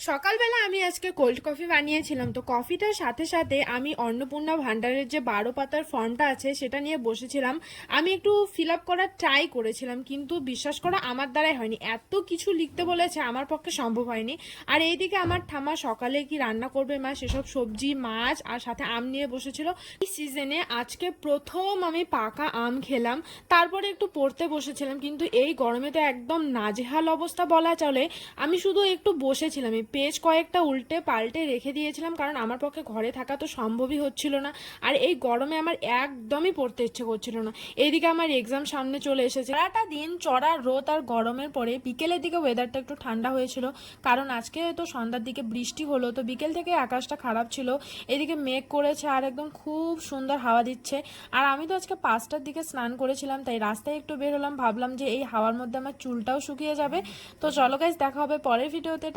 সকালবেলা আমি আজকে কোল্ড কফি বানিয়েছিলাম। তো কফিটার সাথে সাথে আমি অন্নপূর্ণা ভান্ডারের যে 12 পাতার ফর্মটা আছে সেটা নিয়ে বসেছিলাম। আমি একটু ফিল আপ করার ট্রাই করেছিলাম, কিন্তু বিশ্বাস করো আমার দ্বারাই হয়নি। এত কিছু লিখতে বলেছে, আমার পক্ষে সম্ভব হয়নি। আর এইদিকে আমার ঠাম্মা সকালে কি রান্না করবে মা সেসব সবজি মাছ আর সাথে আম নিয়ে বসেছিল। এই সিজনে আজকে প্রথম আমি পাকা আম খেলাম, তারপরে একটু পড়তে বসেছিলাম। কিন্তু এই গরমে তো একদম নাজেহাল অবস্থা বলা চলে। আমি শুধু একটু বসেছিলাম, এই পেজ কয়েকটা উল্টে পাল্টে রেখে দিয়েছিলাম, কারণ আমার পক্ষে ঘরে থাকা তো সম্ভবই হচ্ছিল না। আর এই গরমে আমার একদমই পড়তে ইচ্ছে করছিল না। এইদিকে আমার এক্সাম সামনে চলে এসেছে। সারাটা দিন চড়া রোদ আর গরমের পরে বিকেলের দিকে ওয়েদারটা একটু ঠান্ডা হয়েছিল, কারণ আজকে তো সন্ধ্যার দিকে বৃষ্টি হলো। তো বিকেল থেকে আকাশটা খারাপ ছিল, এদিকে মেঘ করেছে আর একদম খুব সুন্দর হাওয়া দিচ্ছে। আর আমি তো আজকে 5টার দিকে স্নান করেছিলাম, তাই রাস্তায় একটু বের হলাম, ভাবলাম যে এই হাওয়ার মধ্যে আমার চুলটাও শুকিয়ে যাবে। তো চলো গাইস, দেখা হবে পরের ভিডিওতে।